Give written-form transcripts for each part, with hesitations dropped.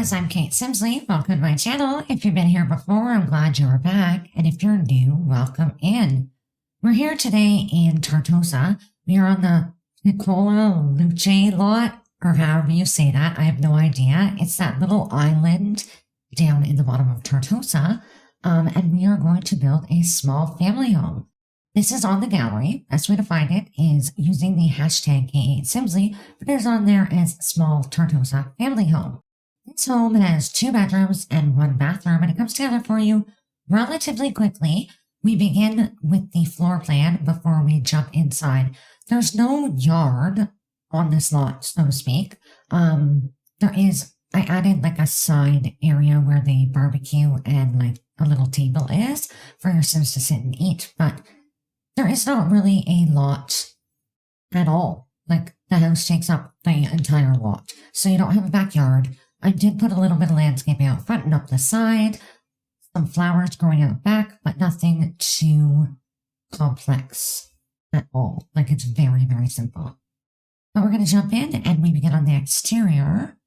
guys, I'm Kate Simsley. Welcome to my channel. If you've been here before, I'm glad you're back. And if you're new, welcome in. We're here today in Tartosa. We are on the Piccola, Luce lot, or however you say that. I have no idea. It's that little island down in the bottom of Tartosa. And we are going to build a small family home. This is on the gallery. Best way to find it is using the hashtag K8Simsley, but it is on there as Small Tartosa Family Home. This home has 2 bedrooms and 1 bathroom, and it comes together for you relatively quickly. We begin with the floor plan before we jump inside. There's no yard on this lot, so to speak. I added like a side area where the barbecue and like a little table is for your Sims to sit and eat, but there is not really a lot at all. Like, the house takes up the entire lot, so you don't have a backyard. I did put a little bit of landscaping out front and up the side, some flowers growing out back, but nothing too complex at all. Like, it's very, very simple. But we're going to jump in and we begin on the exterior.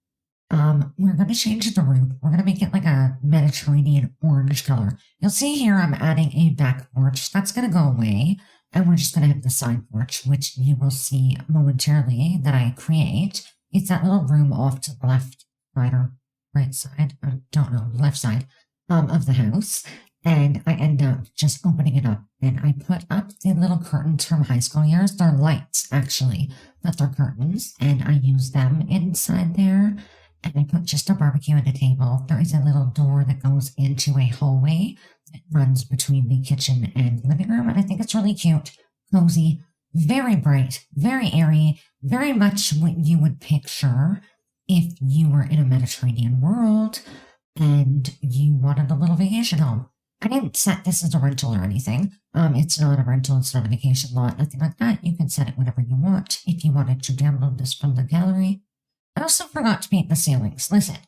We're going to change the roof. We're going to make it like a Mediterranean orange color. You'll see here I'm adding a back porch. That's going to go away. And we're just going to have the side porch, which you will see momentarily that I create. It's that little room off to the left side or right side. I don't know, left side of the house. And I end up just opening it up. And I put up the little curtains from high school years. They're lights, actually, but they're curtains. And I use them inside there. And I put just a barbecue and a table. There is a little door that goes into a hallway that runs between the kitchen and living room. And I think it's really cute, cozy, very bright, very airy, very much what you would picture if you were in a Mediterranean world and you wanted a little vacation home. I didn't set this as a rental or anything. It's not a rental, it's not a vacation lot, nothing like that. You can set it whenever you want if you wanted to download this from the gallery. I also forgot to paint the ceilings. Listen,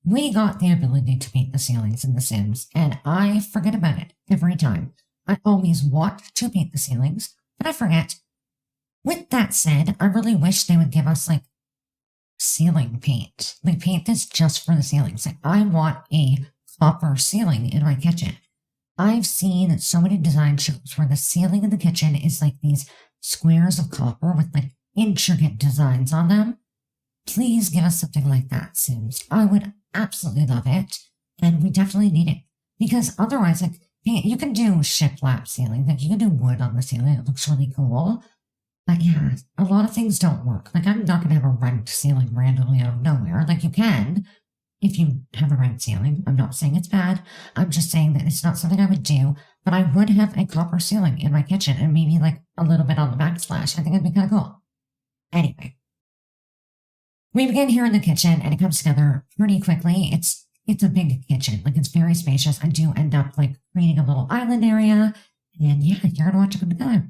we got the ability to paint the ceilings in The Sims, and I forget about it every time. I always want to paint the ceilings, but I forget. With that said, I really wish they would give us, like, ceiling paint. Like, paint this just for the ceilings. Like, I want a copper ceiling in my kitchen. I've seen so many design shows where the ceiling in the kitchen is like these squares of copper with, like, intricate designs on them. Please give us something like that, Sims. I would absolutely love it, and we definitely need it. Because otherwise, like, you can do shiplap ceiling, like, you can do wood on the ceiling, it looks really cool. But yeah, a lot of things don't work. Like, I'm not going to have a rent ceiling randomly out of nowhere. Like, you can, if you have a rent ceiling. I'm not saying it's bad. I'm just saying that it's not something I would do, but I would have a copper ceiling in my kitchen, and maybe, like, a little bit on the backsplash. I think it'd be kind of cool. Anyway. We begin here in the kitchen, and it comes together pretty quickly. It's a big kitchen. Like, it's very spacious. I do end up, like, creating a little island area, and yeah, you're gonna watch it come together.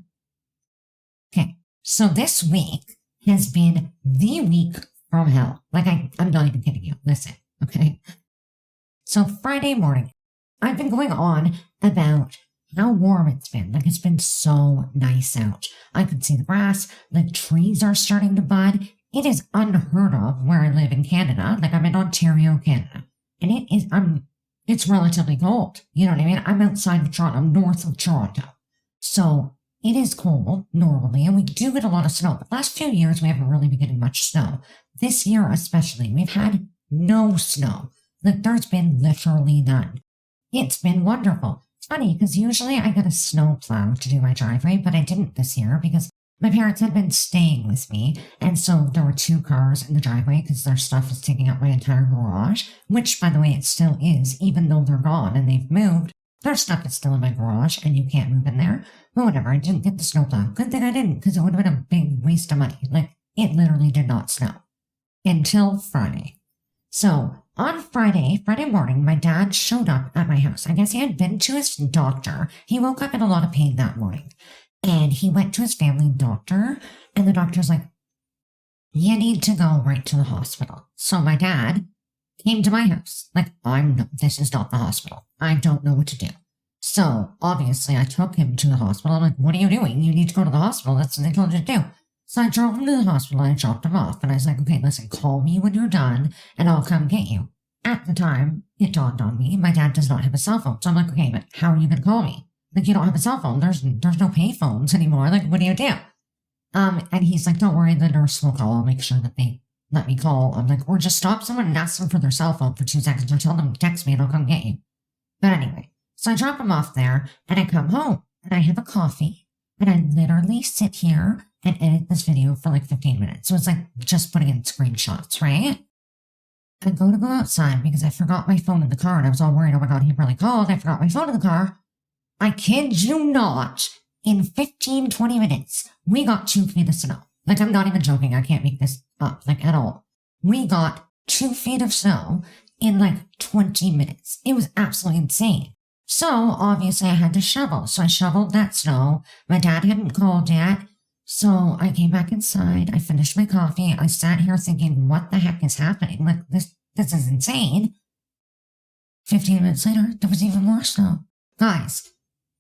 Okay, so this week has been the week from hell. Like, I'm not even kidding you. Listen, okay? So Friday morning, I've been going on about how warm it's been. Like, it's been so nice out. I can see the grass. The trees are starting to bud. It is unheard of where I live in Canada. Like, I'm in Ontario, Canada. And it's relatively cold. You know what I mean? I'm outside of Toronto. I'm north of Toronto. So it is cold normally, and we do get a lot of snow. But the last few years, we haven't really been getting much snow. This year especially, we've had no snow. Like, there's been literally none. It's been wonderful. It's funny, because usually I get a snow plow to do my driveway, but I didn't this year because my parents had been staying with me, and so there were 2 cars in the driveway because their stuff was taking up my entire garage, which, by the way, it still is, even though they're gone and they've moved. Their stuff is still in my garage, and you can't move in there. But whatever, I didn't get the snowplow. Good thing I didn't, because it would have been a big waste of money. Like, it literally did not snow. Until Friday. So, on Friday morning, my dad showed up at my house. I guess he had been to his doctor. He woke up in a lot of pain that morning. And he went to his family doctor, and the doctor's like, you need to go right to the hospital. So my dad came to my house. Like, this is not the hospital. I don't know what to do. So, obviously, I took him to the hospital. I'm like, what are you doing? You need to go to the hospital. That's what they told you to do. So I drove him to the hospital and I dropped him off. And I was like, okay, listen, call me when you're done, and I'll come get you. at the time, it dawned on me, my dad does not have a cell phone. So I'm like, okay, but how are you going to call me? Like, you don't have a cell phone. There's no pay phones anymore. Like, what do you do? And he's like, don't worry, the nurse will call. I'll make sure that they let me call. I'm like, or just stop someone and ask them for their cell phone for 2 seconds or tell them to text me and I'll come get you. But anyway, so I drop him off there and I come home and I have a coffee and I literally sit here and edit this video for like 15 minutes. So it's like just putting in screenshots, right? I go outside because I forgot my phone in the car and I was all worried, oh my God, he probably called. I forgot my phone in the car. I kid you not, in 15, 20 minutes, we got 2 feet of snow. Like, I'm not even joking. I can't make this up, like, at all. We got 2 feet of snow in like 20 minutes. It was absolutely insane. So, obviously, I had to shovel. So I shoveled that snow. My dad hadn't called yet. So I came back inside. I finished my coffee. I sat here thinking, what the heck is happening? Like, this is insane. 15 minutes later, there was even more snow. Guys,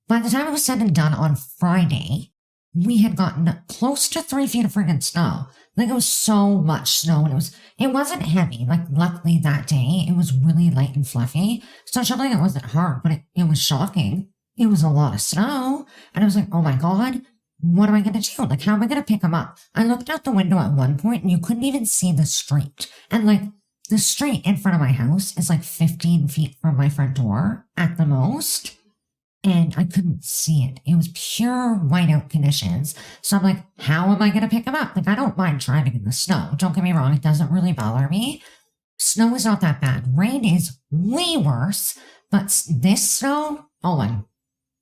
by the time it was said and done on Friday, we had gotten close to 3 feet of friggin' snow. Like, it was so much snow, and it wasn't heavy. Like, luckily that day, it was really light and fluffy. So shoveling it wasn't hard, but it was shocking. It was a lot of snow, and I was like, oh my God, what am I going to do? Like, how am I going to pick them up? I looked out the window at one point, and you couldn't even see the street. And, like, the street in front of my house is like 15 feet from my front door at the most. And I couldn't see it. It was pure whiteout conditions. So I'm like, how am I going to pick them up? Like, I don't mind driving in the snow. Don't get me wrong. It doesn't really bother me. Snow is not that bad. Rain is way worse. But this snow, oh my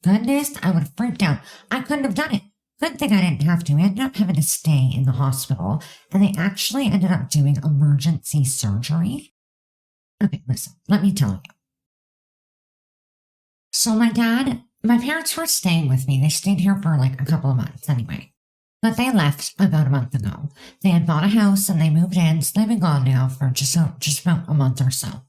goodness, I would have freaked out. I couldn't have done it. Good thing I didn't have to. I ended up having to stay in the hospital. And they actually ended up doing emergency surgery. Okay, listen, let me tell you. So my parents were staying with me. They stayed here for like a couple of months anyway. But they left about a month ago. They had bought a house and they moved in, so they've been gone now for just about a month or so.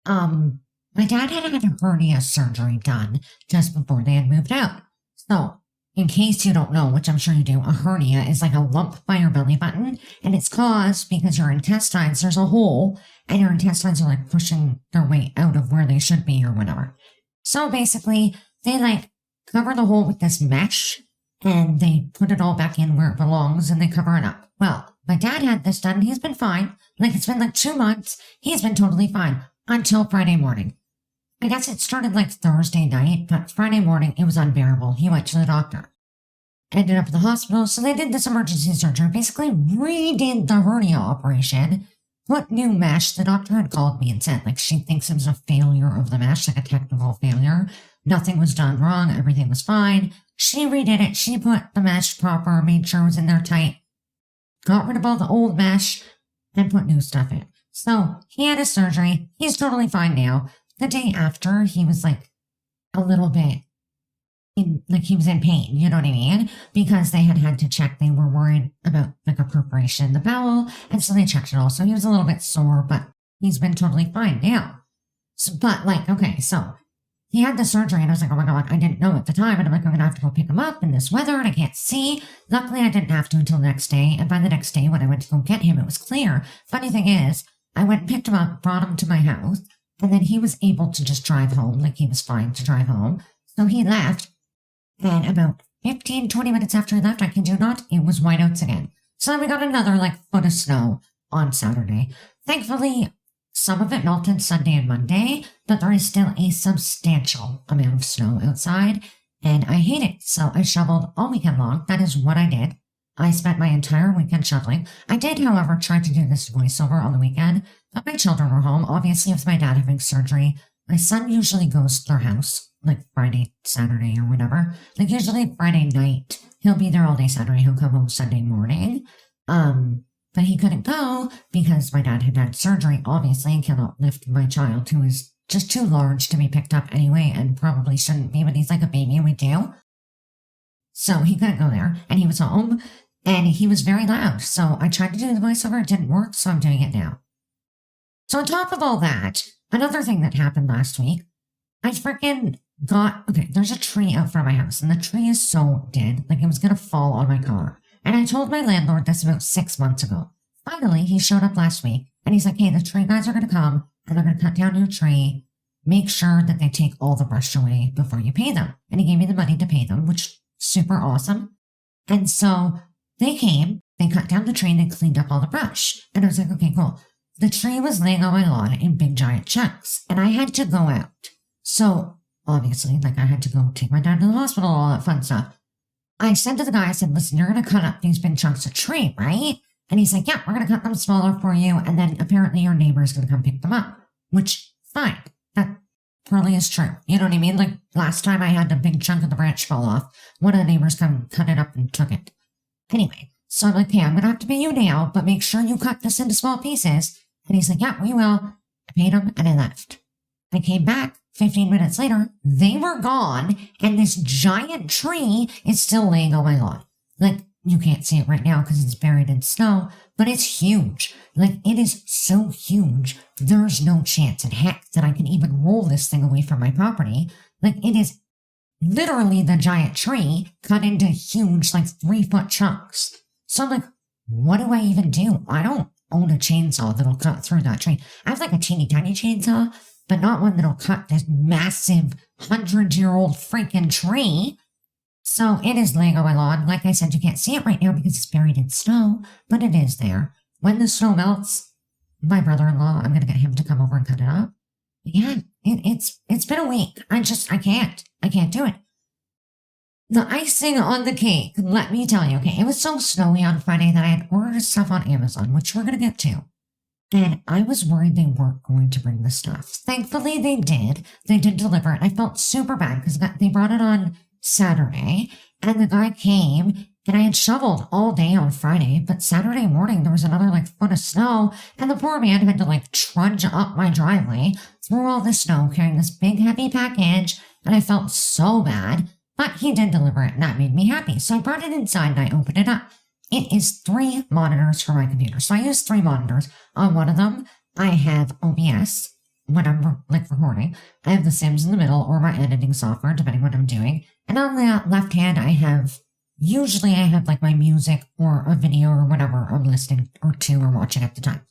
My dad had a hernia surgery done just before they had moved out. So, in case you don't know, which I'm sure you do, a hernia is like a lump by your belly button, and it's caused because your intestines, there's a hole, and your intestines are like pushing their way out of where they should be or whatever. So basically, they like cover the hole with this mesh and they put it all back in where it belongs and they cover it up. Well, my dad had this done. He's been fine. Like, it's been like 2 months. He's been totally fine until Friday morning. I guess it started like Thursday night, but Friday morning it was unbearable. He went to the doctor. Ended up at the hospital. So they did this emergency surgery, basically redid the hernia operation. What new mesh? The doctor had called me and said, like, she thinks it was a failure of the mesh, like a technical failure. Nothing was done wrong. Everything was fine. She redid it. She put the mesh proper, made sure it was in there tight, got rid of all the old mesh, and put new stuff in. So he had his surgery. He's totally fine now. The day after, he was like a little bit he was in pain, you know what I mean? Because they had to check. They were worried about like a perforation in the bowel, and so they checked it all. So he was a little bit sore, but he's been totally fine now. So, but like, okay, so he had the surgery, and I was like, oh my God, I didn't know at the time, and I'm like, I'm gonna have to go pick him up in this weather, and I can't see. Luckily, I didn't have to until the next day, and by the next day, when I went to go get him, it was clear. Funny thing is, I went and picked him up, brought him to my house, and then he was able to just drive home, like he was fine to drive home. So he left. And about 15, 20 minutes after he left, I kid you not, it was whiteouts again. So then we got another like foot of snow on Saturday. Thankfully, some of it melted Sunday and Monday, but there is still a substantial amount of snow outside, and I hate it. So I shoveled all weekend long. That is what I did. I spent my entire weekend shoveling. I did, however, try to do this voiceover on the weekend, but my children were home. Obviously, with my dad having surgery, my son usually goes to their house like Friday, Saturday, or whatever. Like usually Friday night, he'll be there all day Saturday. He'll come home Sunday morning. But he couldn't go because my dad had had surgery, obviously, and cannot lift my child, who is just too large to be picked up anyway, and probably shouldn't be, but he's like a baby, and we do. So he couldn't go there, and he was home, and he was very loud. So I tried to do the voiceover, it didn't work, so I'm doing it now. So on top of all that, another thing that happened last week, I freaking okay, there's a tree out front of my house, and the tree is so dead, like it was going to fall on my car. And I told my landlord this about 6 months ago. Finally, he showed up last week, and he's like, hey, the tree guys are going to come. and they're going to cut down your tree. Make sure that they take all the brush away before you pay them. And he gave me the money to pay them, which is super awesome. And so they came, they cut down the tree, and they cleaned up all the brush. And I was like, okay, cool. The tree was laying on my lawn in big giant chunks, and I had to go out. So obviously, like, I had to go take my dad to the hospital, all that fun stuff. I said to the guy, I said, listen, you're going to cut up these big chunks of tree, right? And he's like, yeah, we're going to cut them smaller for you. And then apparently your neighbor's going to come pick them up, which, fine. That probably is true. You know what I mean? Like, last time I had a big chunk of the branch fall off, one of the neighbors come cut it up and took it. Anyway, so I'm like, okay, I'm going to have to pay you now, but make sure you cut this into small pieces. And he's like, yeah, we will. I paid him and I left. I came back 15 minutes later. They were gone, and this giant tree is still laying on my lawn. Like, you can't see it right now because it's buried in snow, but it's huge. Like, it is so huge. There's no chance in heck that I can even roll this thing away from my property. Like, it is literally the giant tree cut into huge, like, 3-foot chunks. So I'm like, what do I even do? I don't own a chainsaw that'll cut through that tree. I have like a teeny tiny chainsaw, but not one that'll cut this massive 100-year-old freaking tree. So it is laying on my lawn. Like I said, you can't see it right now because it's buried in snow, but it is there. When the snow melts, my brother-in-law, I'm going to get him to come over and cut it up. But yeah, it's been a week. I can't do it. The icing on the cake, let me tell you, okay, it was so snowy on Friday that I had ordered stuff on Amazon, which we're going to get to. And I was worried they weren't going to bring the stuff. Thankfully, they did. They did deliver it. I felt super bad because they brought it on Saturday, and the guy came, and I had shoveled all day on Friday, but Saturday morning there was another like foot of snow, and the poor man had to like trudge up my driveway through all the snow carrying this big heavy package, and I felt so bad. But he did deliver it, and that made me happy. So I brought it inside and I opened it up. It is 3 monitors for my computer. So I use 3 monitors. On one of them, I have OBS when I'm like recording. I have The Sims in the middle, or my editing software, depending what I'm doing. And on the left hand, I have like my music or a video or whatever I'm listening to or watching at the time.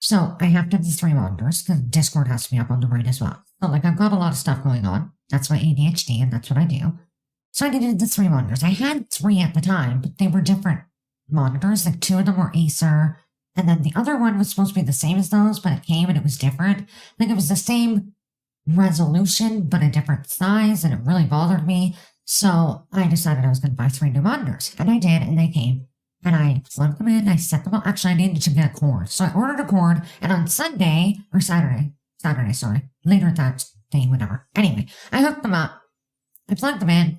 So I have to have the 3 monitors because Discord has to be up on the right as well. So like I've got a lot of stuff going on. That's my ADHD, and that's what I do. So I needed the 3 monitors. I had 3 at the time, but they were different monitors. Like 2 of them were Acer, and then the other one was supposed to be the same as those, but it came and it was different. Like it was the same resolution, but a different size, and it really bothered me. So I decided I was going to buy 3 new monitors, and I did, and they came. And I plugged them in, I set them up. Actually, I needed to get a cord. So I ordered a cord, and on Saturday, later that day, whatever. Anyway, I hooked them up. I plugged them in.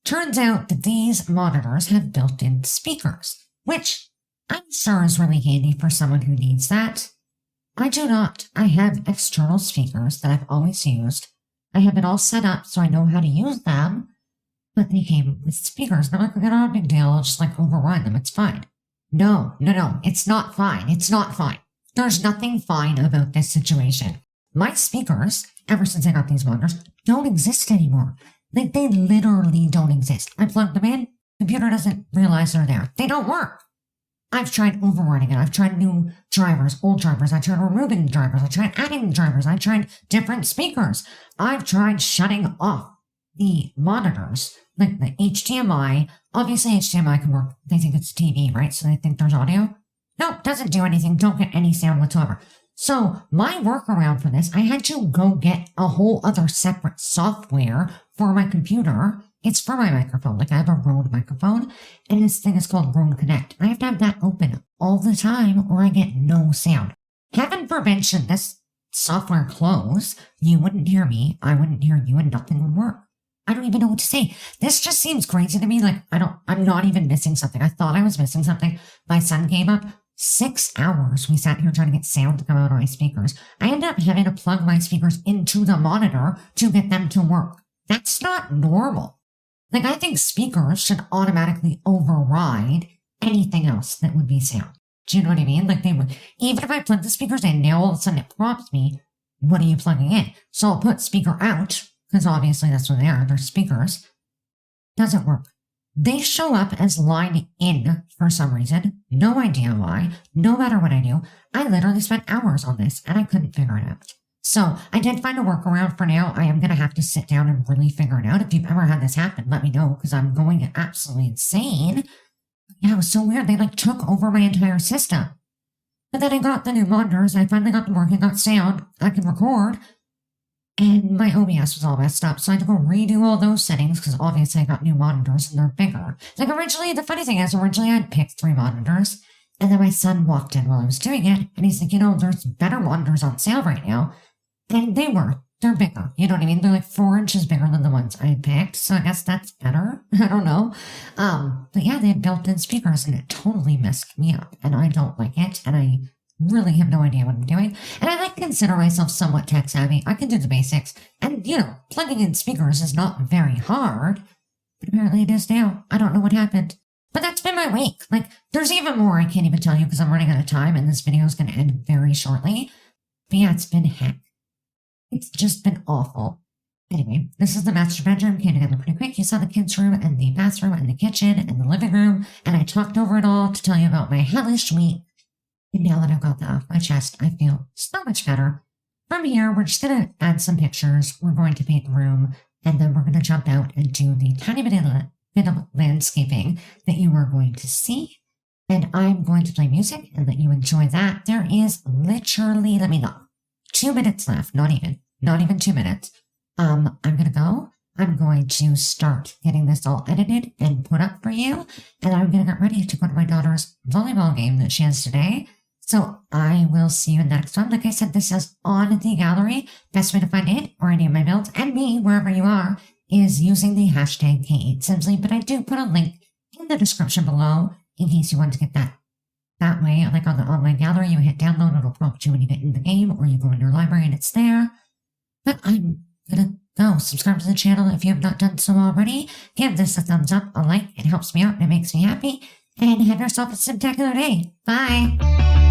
Turns out that these monitors have built-in speakers, which I'm sure is really handy for someone who needs that. I do not. I have external speakers that I've always used. I have it all set up so I know how to use them, but they came with speakers. And I'm like, not a big deal. I'll just like override them. It's fine. No. It's not fine. It's not fine. There's nothing fine about this situation. My speakers, ever since I got these monitors, don't exist anymore. Like, they literally don't exist. I plug them in, computer doesn't realize they're there. They don't work. I've tried overriding it. I've tried new drivers, old drivers. I tried removing drivers. I tried adding drivers. I tried different speakers. I've tried shutting off the monitors, like the HDMI. Obviously, HDMI can work. They think it's TV, right? So they think there's audio. No, doesn't do anything. Don't get any sound whatsoever. So my workaround for this, I had to go get a whole other separate software for my computer. It's for my microphone. Like I have a Rode microphone, and this thing is called Rode Connect. I have to have that open all the time or I get no sound. Heaven forbid should this software close, you wouldn't hear me, I wouldn't hear you, and nothing would work. I don't even know what to say. This just seems crazy to me. Like I'm not even missing something. I thought I was missing something. My son came up. 6 hours we sat here trying to get sound to come out of my speakers. I ended up having to plug my speakers into the monitor to get them to work. That's not normal. Like, I think speakers should automatically override anything else that would be sound. Do you know what I mean? Like, they would, even if I plug the speakers in, now all of a sudden it prompts me, what are you plugging in? So I'll put speaker out, because obviously that's what they are, they're speakers. Doesn't work. they show up as line in for some reason. No idea why. No matter what I do, I literally spent hours on this and I couldn't figure it out. So I did find a workaround for now. I am going to have to sit down and really figure it out. If you've ever had this happen, let me know because I'm going absolutely insane. Yeah, it was so weird. They like took over my entire system. But then I got the new monitors. I finally got them working, got sound. I can record. And my OBS was all messed up, so I had to go redo all those settings because obviously I got new monitors and they're bigger. Like originally, the funny thing is, originally I'd picked 3 monitors, and then my son walked in while I was doing it, and he's like, there's better monitors on sale right now. And they're bigger, you know what I mean? They're like 4 inches bigger than the ones I had picked, so I guess that's better. I don't know. But yeah, they had built-in speakers, and it totally messed me up, and I don't like it, and I really have no idea what I'm doing. And I like to consider myself somewhat tech savvy. I can do the basics. And, plugging in speakers is not very hard. But apparently it is now. I don't know what happened. But that's been my week. Like, there's even more I can't even tell you because I'm running out of time and this video is going to end very shortly. But yeah, it's been heck. It's just been awful. Anyway, this is the master bedroom. Came together pretty quick. You saw the kids' room and the bathroom and the kitchen and the living room. And I talked over it all to tell you about my hellish week. And now that I've got that off my chest, I feel so much better. From here, we're just going to add some pictures. We're going to paint the room, and then we're going to jump out and do the tiny bit of landscaping that you are going to see. And I'm going to play music and let you enjoy that. There is literally, 2 minutes left. Not even 2 minutes. I'm going to go. I'm going to start getting this all edited and put up for you. And I'm going to get ready to go to my daughter's volleyball game that she has today. So I will see you in the next one. Like I said, this is on the gallery. Best way to find it or any of my builds and me, wherever you are, is using the hashtag K8Simsley. But I do put a link in the description below in case you want to get that way. Like on the online gallery, you hit download, it'll prompt you when you get in the game, or you go in your library and it's there. But I'm gonna go. Subscribe to the channel if you have not done so already. Give this a thumbs up, a like. It helps me out and it makes me happy. And have yourself a spectacular day. Bye.